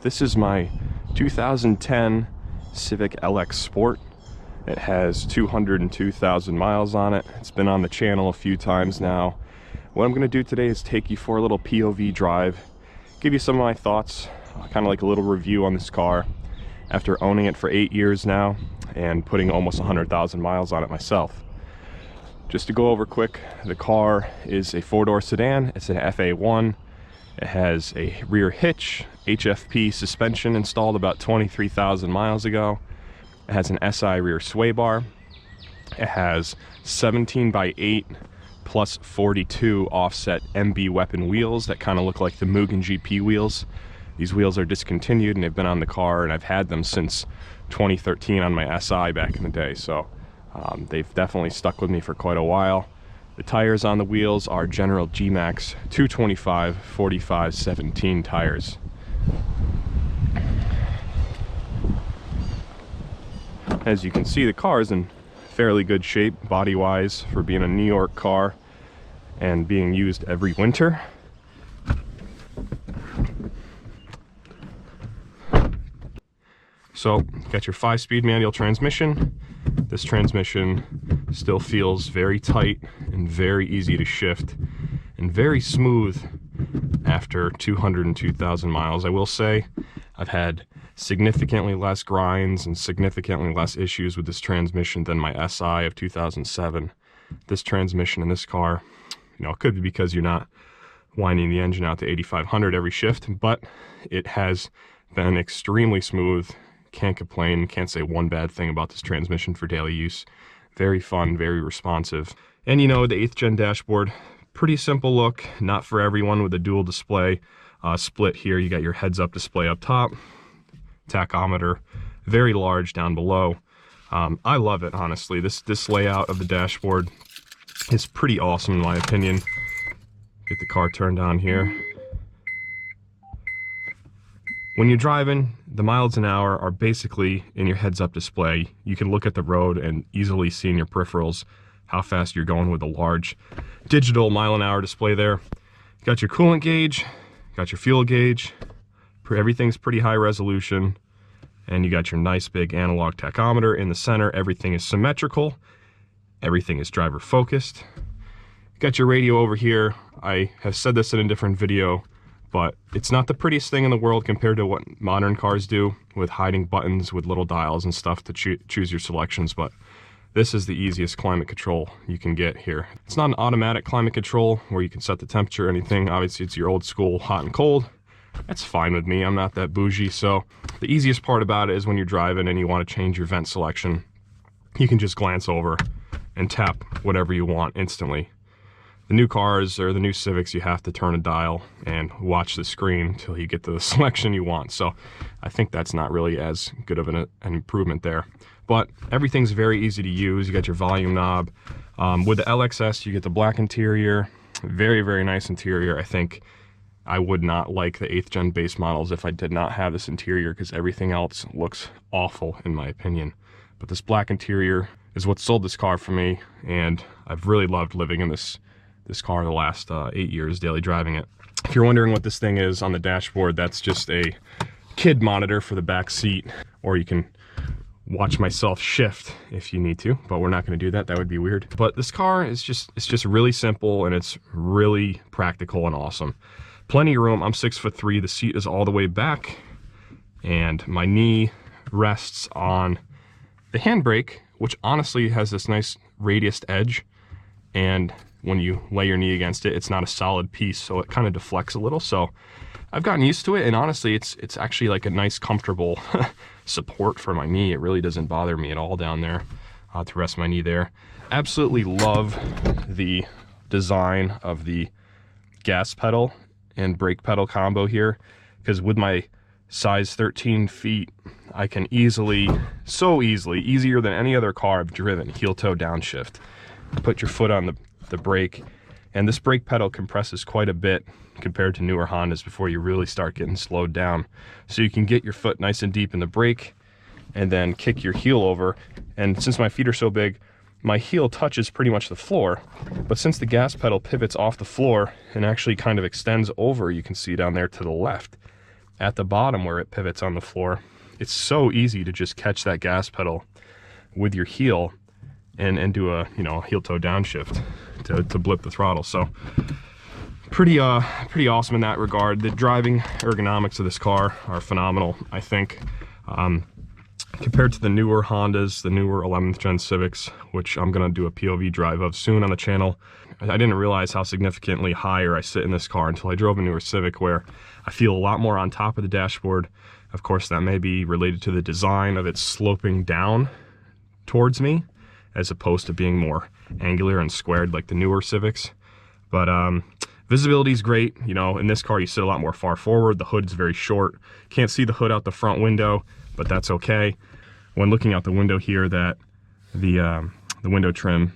This is my 2010 Civic LX Sport. It has 202,000 miles on it. It's been on the channel a few times now. What I'm going to do today is take you for a little POV drive, give you some of my thoughts, kind of like a little review on this car after owning it for 8 years now and putting almost 100,000 miles on it myself. Just to go over quick, the car is a 4-door sedan. It's an FA1. It has a rear hitch, HFP suspension installed about 23,000 miles ago. It has an SI rear sway bar. It has 17x8 plus 42 offset MB weapon wheels that kind of look like the Mugen GP wheels. These wheels are discontinued and they've been on the car, and I've had them since 2013 on my SI back in the day, so they've definitely stuck with me for quite a while. The tires on the wheels are General G-Max 225 45/17 tires. As you can see, the car is in fairly good shape body-wise for being a New York car and being used every winter. So, got your 5-speed manual transmission. This transmission still feels very tight and very easy to shift and very smooth after 202,000 miles. I will say I've had significantly less grinds and significantly less issues with this transmission than my SI of 2007. This transmission in this car, you know, it could be because you're not winding the engine out to 8,500 every shift, but it has been extremely smooth. Can't complain, can't say one bad thing about this transmission for daily use. Very fun, very responsive. And you know, the 8th gen dashboard, pretty simple look, not for everyone with a dual display split here. You got your heads-up display up top, tachometer, very large down below. I love it, honestly. This layout of the dashboard is pretty awesome in my opinion. Get the car turned on here. When you're driving, the miles an hour are basically in your heads-up display. You can look at the road and easily see in your peripherals how fast you're going with a large digital mile-an-hour display there. You got your coolant gauge, got your fuel gauge. Everything's pretty high resolution. And you got your nice big analog tachometer in the center. Everything is symmetrical. Everything is driver focused. Got your radio over here. I have said this in a different video, but it's not the prettiest thing in the world compared to what modern cars do with hiding buttons with little dials and stuff to choose your selections, but this is the easiest climate control you can get here. It's not an automatic climate control where you can set the temperature or anything. Obviously, it's your old school hot and cold. That's fine with me. I'm not that bougie, so the easiest part about it is when you're driving and you want to change your vent selection, you can just glance over and tap whatever you want instantly. The new cars or the new Civics, you have to turn a dial and watch the screen until you get to the selection you want. So I think that's not really as good of an improvement there. But everything's very easy to use. You got your volume knob. With the LXS, you get the black interior. Very, very nice interior. I think I would not like the 8th gen base models if I did not have this interior, because everything else looks awful in my opinion. But this black interior is what sold this car for me, and I've really loved living in this car the last 8 years, daily driving it. If you're wondering what this thing is on the dashboard, that's just a kid monitor for the back seat, or you can watch myself shift if you need to, but we're not going to do that. That would be weird. But this car is just really simple, and it's really practical and awesome. Plenty of room. I'm 6'3". The seat is all the way back, and my knee rests on the handbrake, which honestly has this nice radiused edge, and when you lay your knee against it, it's not a solid piece, so it kind of deflects a little. So I've gotten used to it, and honestly, it's actually like a nice, comfortable support for my knee. It really doesn't bother me at all down there to rest my knee there. Absolutely love the design of the gas pedal and brake pedal combo here, because with my size 13 feet, I can so easily, easier than any other car I've driven, heel toe downshift. Put your foot on the brake, and this brake pedal compresses quite a bit compared to newer Hondas before you really start getting slowed down. So you can get your foot nice and deep in the brake and then kick your heel over. And since my feet are so big, my heel touches pretty much the floor, but since the gas pedal pivots off the floor and actually kind of extends over, you can see down there to the left, at the bottom where it pivots on the floor, it's so easy to just catch that gas pedal with your heel and do a, you know, heel toe downshift to blip the throttle. So pretty awesome in that regard. The driving ergonomics of this car are phenomenal, I think. Compared to the newer Hondas, the newer 11th gen Civics, which I'm gonna do a POV drive of soon on the channel. I didn't realize how significantly higher I sit in this car until I drove a newer Civic, where I feel a lot more on top of the dashboard. Of course, that may be related to the design of it sloping down towards me, as opposed to being more angular and squared like the newer Civics. But visibility is great. You know, in this car you sit a lot more far forward. The hood's very short. Can't see the hood out the front window, but that's okay. When looking out the window here, that the window trim,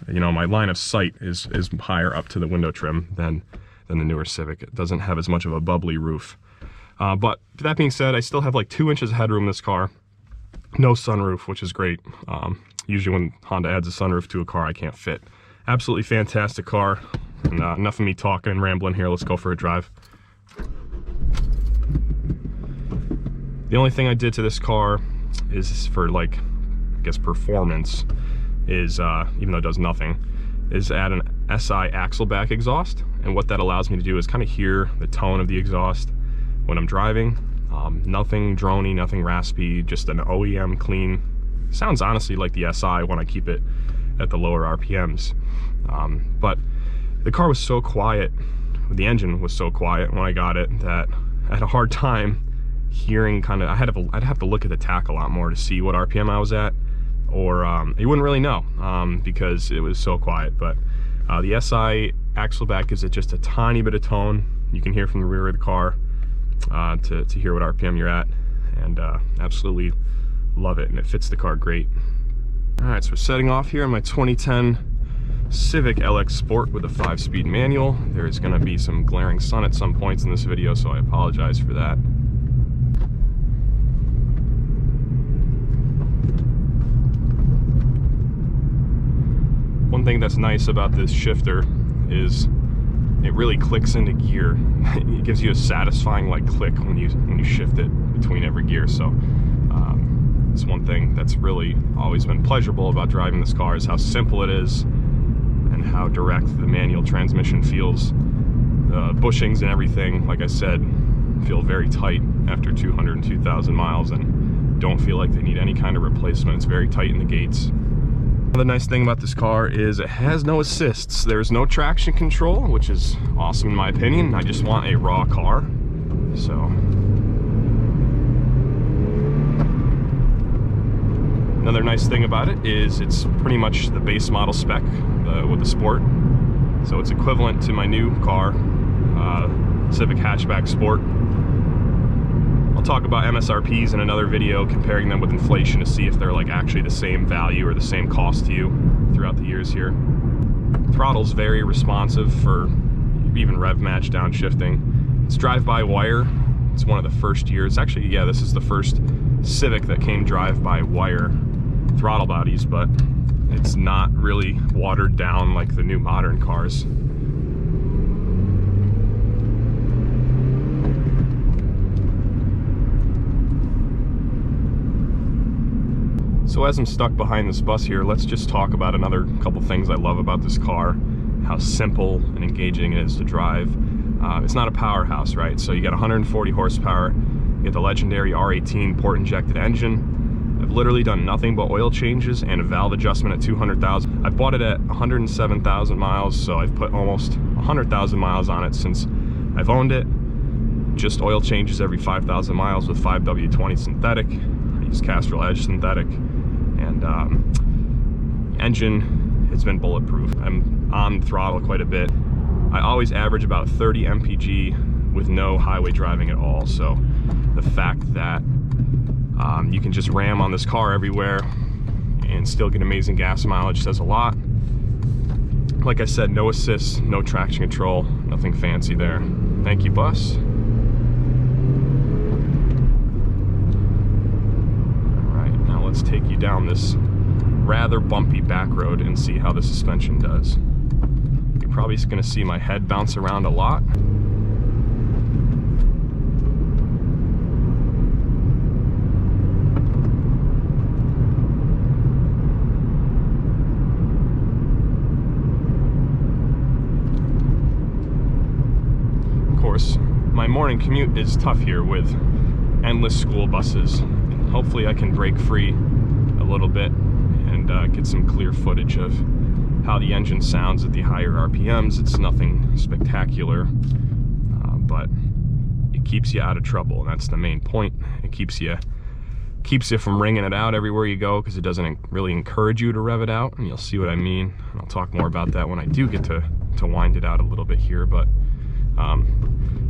you know, my line of sight is higher up to the window trim than the newer Civic. It doesn't have as much of a bubbly roof. But that being said, I still have like 2 inches of headroom in this car. No sunroof, which is great. Usually when Honda adds a sunroof to a car, I can't fit. Absolutely fantastic car. And enough of me talking and rambling here. Let's go for a drive. The only thing I did to this car is for, like, I guess performance, is even though it does nothing, is add an SI Axleback exhaust. And what that allows me to do is kind of hear the tone of the exhaust when I'm driving. Nothing droney, nothing raspy, just an OEM clean. Sounds honestly like the SI when I keep it at the lower RPMs. But the car was so quiet, the engine was so quiet when I got it, that I had a hard time hearing kind of, I'd have to look at the tach a lot more to see what RPM I was at, or you wouldn't really know because it was so quiet. But the SI Axleback gives it just a tiny bit of tone. You can hear from the rear of the car to hear what RPM you're at, and absolutely love it, and it fits the car great. All right, so we're setting off here in my 2010 Civic LX Sport with a 5-speed manual. There's gonna be some glaring sun at some points in this video, so I apologize for that. One thing that's nice about this shifter is it really clicks into gear. It gives you a satisfying like click when you shift it between every gear. So it's one thing that's really always been pleasurable about driving this car, is how simple it is and how direct the manual transmission feels. The bushings and everything, like I said, feel very tight after 202,000 miles and don't feel like they need any kind of replacement. It's very tight in the gates. Another nice thing about this car is it has no assists. There's no traction control, which is awesome in my opinion. I just want a raw car. So another nice thing about it is it's pretty much the base model spec with the Sport. So it's equivalent to my new car, Civic Hatchback Sport. I'll talk about MSRPs in another video, comparing them with inflation to see if they're like actually the same value or the same cost to you throughout the years here. Throttle's very responsive for even rev match downshifting. It's drive-by-wire. It's one of the first years. Actually, yeah, this is the first Civic that came drive-by-wire throttle bodies, but it's not really watered down like the new modern cars. So as I'm stuck behind this bus here, let's just talk about another couple things I love about this car. How simple and engaging it is to drive. It's not a powerhouse, right? So you got 140 horsepower, you get the legendary R18 port injected engine. I've literally done nothing but oil changes and a valve adjustment at 200,000. I bought it at 107,000 miles, so I've put almost 100,000 miles on it since I've owned it. Just oil changes every 5,000 miles with 5W20 synthetic. I use Castrol Edge synthetic. And engine has been bulletproof. I'm on throttle quite a bit. I always average about 30 mpg with no highway driving at all. So the fact that you can just ram on this car everywhere and still get amazing gas mileage says a lot. Like I said, no assists, no traction control, nothing fancy there. Thank you, bus. Let's take you down this rather bumpy back road and see how the suspension does. You're probably going to see my head bounce around a lot. morning commute is tough here with endless school buses. Hopefully I can break free a little bit and get some clear footage of how the engine sounds at the higher RPMs. It's nothing spectacular, but it keeps you out of trouble, and that's the main point. It keeps you from ringing it out everywhere you go, because it doesn't really encourage you to rev it out, and you'll see what I mean. And I'll talk more about that when I do get to wind it out a little bit here. But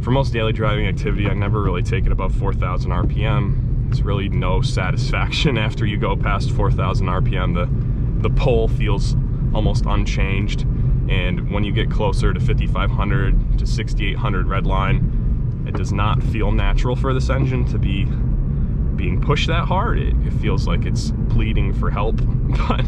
for most daily driving activity, I never really take it above 4,000 RPM. It's really no satisfaction after you go past 4,000 RPM. The pull feels almost unchanged, and when you get closer to 5,500 to 6,800 redline, it does not feel natural for this engine to be being pushed that hard. It feels like it's pleading for help, but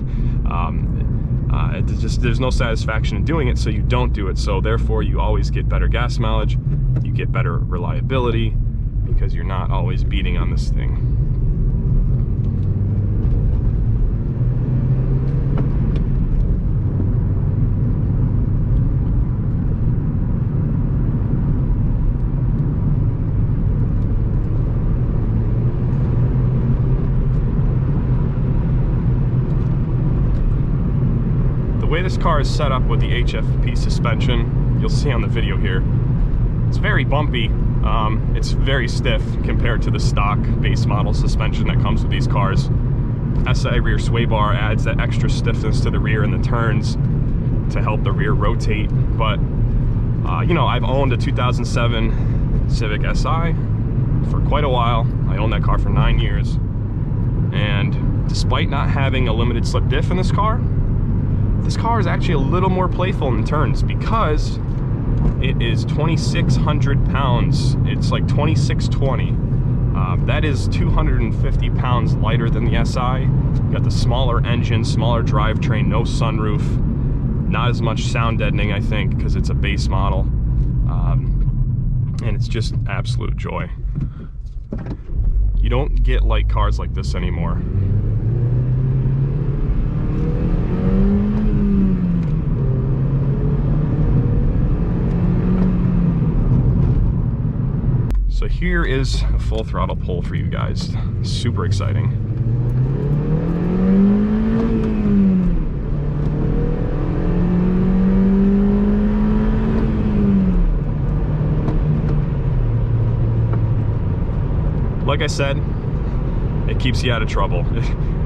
there's no satisfaction in doing it, so you don't do it. So therefore you always get better gas mileage, you get better reliability, because you're not always beating on this thing. The way this car is set up with the HFP suspension, you'll see on the video here, it's very bumpy. It's very stiff compared to the stock base model suspension that comes with these cars. SI rear sway bar adds that extra stiffness to the rear in the turns to help the rear rotate. But you know, I've owned a 2007 Civic Si for quite a while. I owned that car for 9 years, and despite not having a limited slip diff in this car is actually a little more playful in turns, because it is 2,600 pounds. It's like 2,620. That is 250 pounds lighter than the SI. You got the smaller engine, smaller drivetrain, no sunroof, not as much sound deadening, I think, because it's a base model. And it's just absolute joy. You don't get light cars like this anymore. So here is a full throttle pull for you guys. Super exciting. Like I said, it keeps you out of trouble.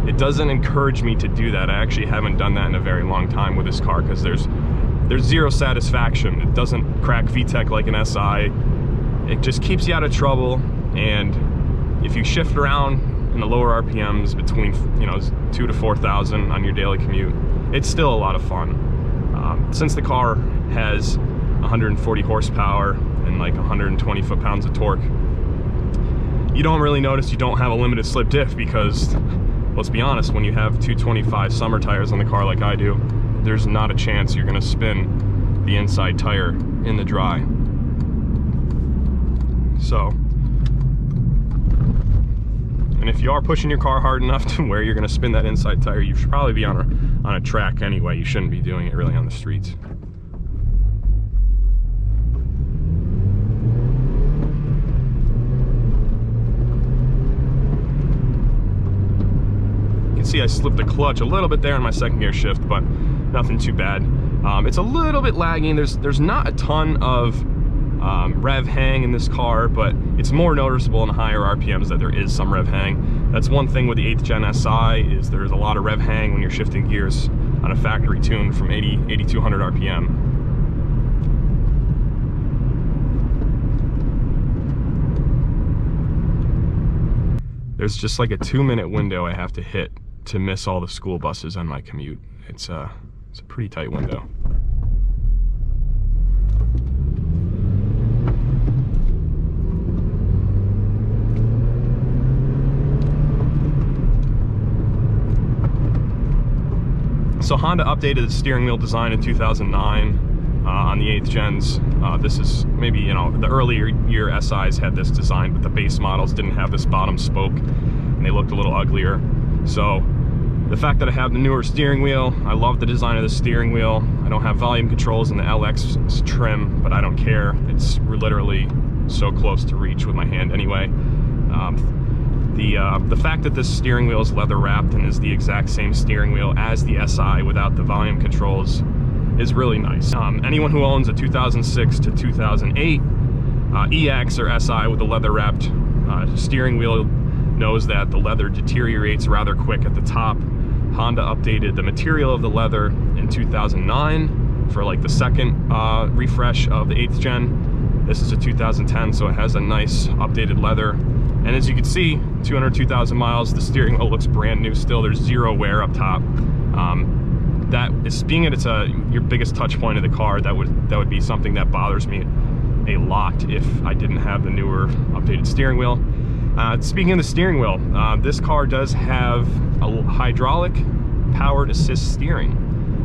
It doesn't encourage me to do that. I actually haven't done that in a very long time with this car, because there's zero satisfaction. It doesn't crack VTEC like an SI. It just keeps you out of trouble, and if you shift around in the lower RPMs between 2,000 to 4,000 on your daily commute, it's still a lot of fun. Since the car has 140 horsepower and like 120 foot-pounds of torque, you don't really notice you don't have a limited slip diff, because let's be honest, when you have 225 summer tires on the car like I do, there's not a chance you're going to spin the inside tire in the dry. So, and if you are pushing your car hard enough to where you're going to spin that inside tire, you should probably be on a track anyway. You shouldn't be doing it really on the streets. You can see I slipped the clutch a little bit there in my second gear shift, but nothing too bad. It's a little bit lagging. There's not a ton of rev hang in this car, but it's more noticeable in higher RPMs that there is some rev hang. That's one thing with the 8th gen SI, is there's a lot of rev hang when you're shifting gears on a factory tune from 8,200 RPM. There's just like a 2-minute window I have to hit to miss all the school buses on my commute. It's a pretty tight window. So Honda updated the steering wheel design in 2009 on the 8th gens. This is maybe, the earlier year SIs had this design, but the base models didn't have this bottom spoke, and they looked a little uglier. So the fact that I have the newer steering wheel, I love the design of the steering wheel. I don't have volume controls in the LX trim, but I don't care. It's literally so close to reach with my hand anyway. The fact that this steering wheel is leather wrapped and is the exact same steering wheel as the SI without the volume controls is really nice. Anyone who owns a 2006 to 2008 EX or SI with a leather wrapped steering wheel knows that the leather deteriorates rather quick at the top. Honda updated the material of the leather in 2009 for like the second refresh of the 8th gen. This is a 2010, so it has a nice updated leather. And as you can see, 202,000 miles, the steering wheel looks brand new still. There's zero wear up top. That is, being it's your biggest touch point of the car, that would be something that bothers me a lot if I didn't have the newer updated steering wheel. Speaking of the steering wheel, this car does have a hydraulic powered assist steering,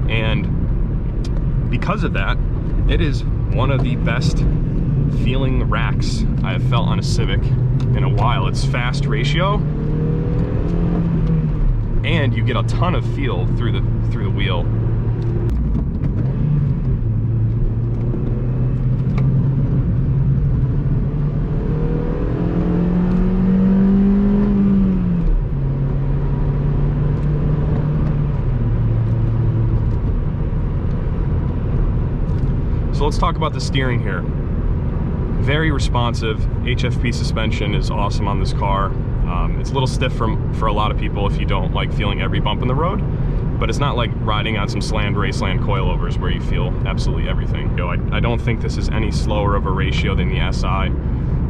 and because of that, it is one of the best feeling racks I have felt on a Civic in a while. It's fast ratio, and you get a ton of feel through the wheel. So let's talk about the steering here. Very responsive. HFP suspension is awesome on this car. It's a little stiff for a lot of people if you don't like feeling every bump in the road, but it's not like riding on some slammed Raceland coilovers where you feel absolutely everything. You know, I don't think this is any slower of a ratio than the SI,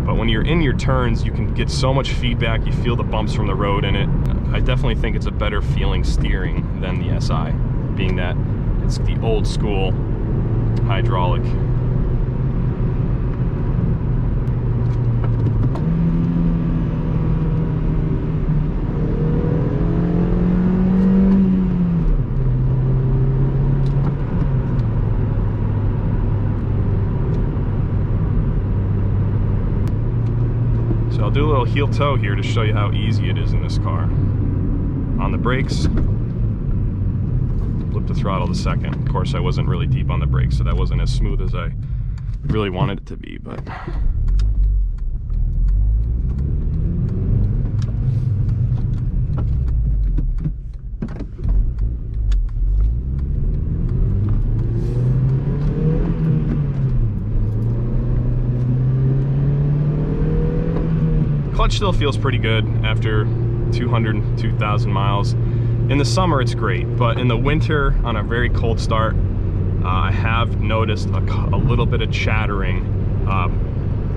but when you're in your turns, you can get so much feedback. You feel the bumps from the road in it. I definitely think it's a better feeling steering than the SI, being that it's the old school hydraulic. So I'll do a little heel toe here to show you how easy it is in this car. On the brakes, flip the throttle the second. Of course, I wasn't really deep on the brakes, so that wasn't as smooth as I really wanted it to be, but clutch still feels pretty good after 202,000 miles. In the summer it's great, but in the winter on a very cold start, I have noticed a little bit of chattering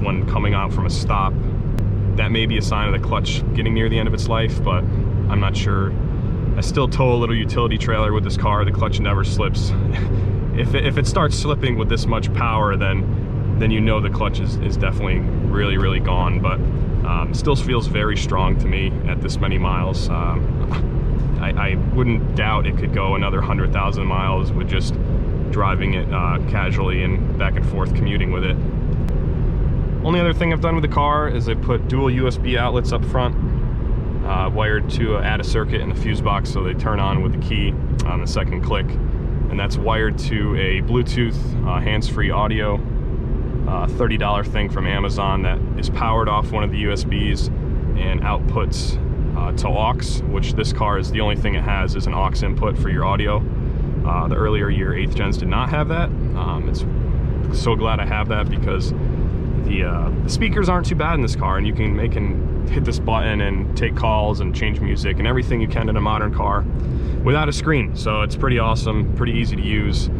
when coming out from a stop. That may be a sign of the clutch getting near the end of its life, but I'm not sure. I still tow a little utility trailer with this car. The clutch never slips. If it starts slipping with this much power, then you know the clutch is definitely really gone, but still feels very strong to me at this many miles. I wouldn't doubt it could go another 100,000 miles with just driving it casually and back and forth commuting with it. Only other thing I've done with the car is I put dual USB outlets up front, wired to add a circuit in the fuse box so they turn on with the key on the second click, and that's wired to a Bluetooth hands-free audio $30 thing from Amazon that is powered off one of the USBs and outputs to aux, which this car is the only thing it has is an aux input for your audio. The earlier year 8th gens did not have that. It's so glad I have that, because the speakers aren't too bad in this car, and you can hit this button and take calls and change music and everything you can in a modern car without a screen. So it's pretty awesome, pretty easy to use.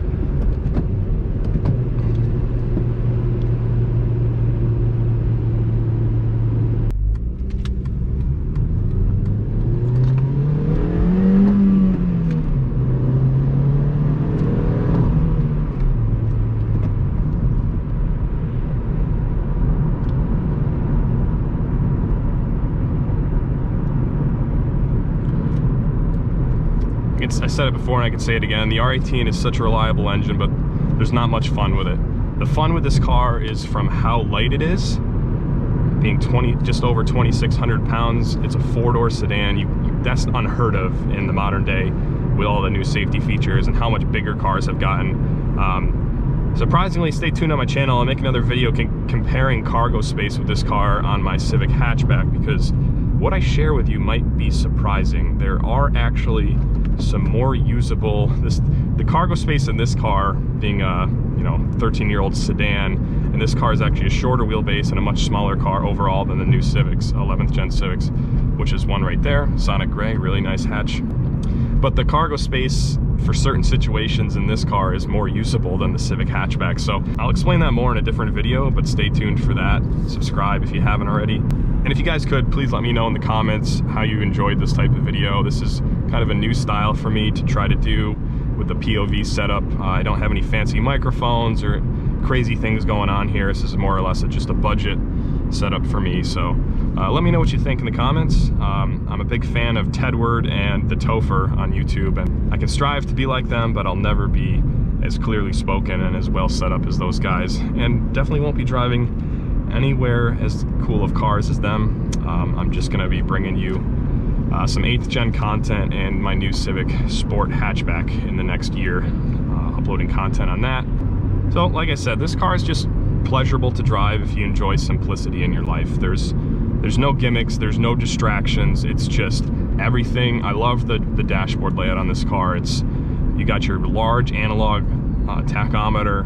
I said it before and I can say it again, the R18 is such a reliable engine, but there's not much fun with it. The fun with this car is from how light it is, being just over 2,600 pounds. It's a 4-door sedan. That's unheard of in the modern day with all the new safety features and how much bigger cars have gotten. Surprisingly, stay tuned on my channel. I'll make another video comparing cargo space with this car on my Civic hatchback, because what I share with you might be surprising. There are actually some more usable, the cargo space in this car being a 13-year-old sedan, and this car is actually a shorter wheelbase and a much smaller car overall than the new Civics, 11th gen Civics, which is one right there, Sonic Gray, really nice hatch. But the cargo space for certain situations in this car is more usable than the Civic hatchback. So I'll explain that more in a different video, but stay tuned for that. Subscribe if you haven't already. And if you guys could, please let me know in the comments how you enjoyed this type of video. This is kind of a new style for me to try to do with the POV setup. I don't have any fancy microphones or crazy things going on here. This is more or less just a budget setup for me. So let me know what you think in the comments. I'm a big fan of Tedward and the Topher on YouTube, and I can strive to be like them, but I'll never be as clearly spoken and as well set up as those guys, and definitely won't be driving anywhere as cool of cars as them. I'm just gonna be bringing you some 8th gen content and my new Civic Sport Hatchback in the next year, uploading content on that. So like I said, this car is just pleasurable to drive if you enjoy simplicity in your life. There's no gimmicks, there's no distractions, it's just everything. I love the dashboard layout on this car. You got your large analog tachometer.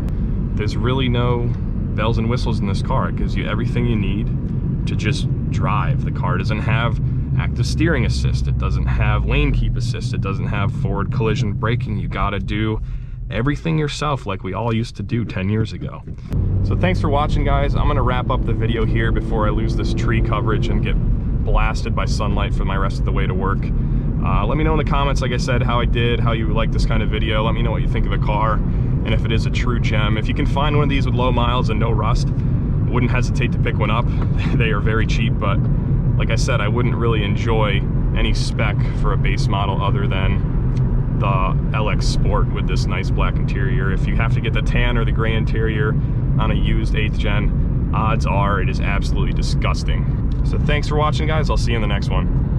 There's really no bells and whistles in this car. It gives you everything you need to just drive. The car doesn't have active steering assist, it doesn't have lane keep assist, it doesn't have forward collision braking. You gotta do everything yourself like we all used to do 10 years ago. So thanks for watching, guys. I'm gonna wrap up the video here before I lose this tree coverage and get blasted by sunlight for my rest of the way to work. Let me know in the comments, like I said, how I did, how you like this kind of video. Let me know what you think of the car and if it is a true gem. If you can find one of these with low miles and no rust, I wouldn't hesitate to pick one up. They are very cheap, but like I said, I wouldn't really enjoy any spec for a base model other than the LX Sport with this nice black interior. If you have to get the tan or the gray interior on a used 8th gen, odds are it is absolutely disgusting. So thanks for watching, guys. I'll see you in the next one.